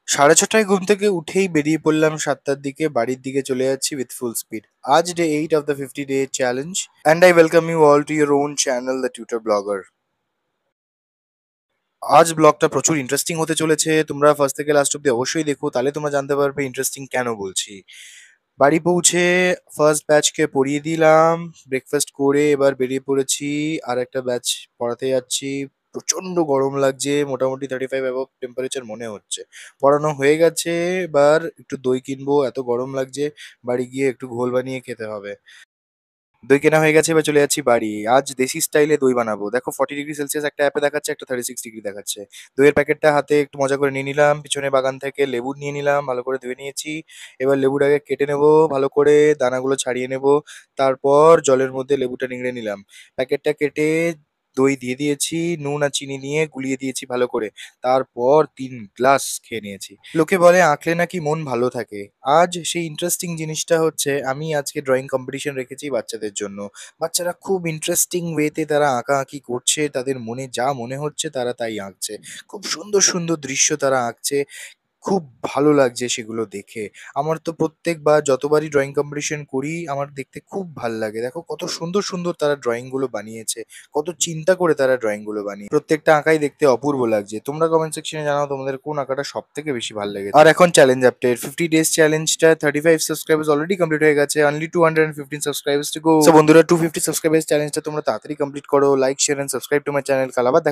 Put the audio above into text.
6:30টায় ঘুম থেকে উঠেই বেরিয়ে পড়লাম 7টার দিকে। বাড়ির দিকে চলে যাচ্ছি উইথ ফুল স্পিড। আজ day 8 of the 50 day challenge and I welcome you all to your own channel the tutor blogger. আজ ব্লগটা প্রচুর ইন্টারেস্টিং হতে চলেছে। তোমরা ফার্স্ট থেকে লাস্ট অব্দি অবশ্যই দেখো, তাহলে তোমরা জানতে পারবে ইন্টারেস্টিং কেন বলছি। বাড়ি পৌঁছে ফার্স্ট ব্যাচকে পড়িয়ে দিলাম। ব্রেকফাস্ট করে এবার বেরিয়ে পড়েছি। আর একটা ব্যাচ পড়াতে যাচ্ছি। প্রচন্ড গরম লাগছে, মোটামুটি 35 অ্যাবভ টেম্পারেচার মনে হচ্ছে। পড়ানো হয়ে গেছে, এবার একটু দই কিনবো, এত গরম লাগছে। বাড়ি গিয়ে একটু ঘোল বানিয়ে খেতে হবে। দই কেনা হয়ে গেছে, এবার চলে যাচ্ছি বাড়ি। আজ দেশি স্টাইলে দই বানাবো। দেখো 40°C একটা অ্যাপে দেখাচ্ছে, একটা 36° দেখাচ্ছে। দইয়ের প্যাকেটটা হাতে একটু মজা করে নিয়ে নিলাম। পিছনে বাগান থেকে লেবু নিয়ে নিলাম, ভালো করে ধুয়ে নিয়েছি। এবার লেবুটাকে কেটে নেবো ভালো করে, দানাগুলো ছাড়িয়ে নেবো। তারপর জলের মধ্যে লেবুটা নিংড়ে নিলাম। প্যাকেটটা কেটে দই দিয়ে দিয়েছি, নুন আর চিনি নিয়ে গুলিয়ে দিয়েছি ভালো করে। তারপর 3 গ্লাস খেয়ে নিয়েছি। লোকে বলে আঁকলে নাকি মন ভালো থাকে। আজ সেই ইন্টারেস্টিং জিনিসটা হচ্ছে, আমি আজকে ড্রয়িং কম্পিটিশন রেখেছি বাচ্চাদের জন্য। বাচ্চারা খুব ইন্টারেস্টিং ওয়েতে তারা আঁকাআঁকি করছে, তাদের মনে যা মনে হচ্ছে তারা তাই আঁকছে। খুব সুন্দর সুন্দর দৃশ্য তারা আঁকছে। খুব ভালো লাগছে সেগুলো দেখে। আমার তো প্রত্যেকবার যতবারই ড্রয়িং কম্পিটিশন করি আমার দেখতে খুব ভাল লাগে। দেখো কত সুন্দর সুন্দর তারা ড্রয়িং গুলো বানিয়েছে, কত চিন্তা করে তারা ড্রয়িং গুলো বানিয়ে প্রত্যেকটা আঁকাই দেখতে অপূর্ব লাগছে। তোমরা কমেন্ট সেকশনে জানাও তোমাদের কোন আঁকাটা সব থেকে বেশি ভালো লেগেছে। আর এখন চ্যালেঞ্জ আপডেট। 50 days চ্যালেঞ্জটা 35 সাবস্ক্রাইবার্স অলরেডি কমপ্লিট হয়ে গেছে। Only 215 subscribers to go. So বন্ধুরা, 250 সাবস্ক্রাইবার্স চ্যালেঞ্জটা তোমরা তাড়াতাড়ি কমপ্লিট করো। Like share and subscribe to my channel. কাল আবার দেখা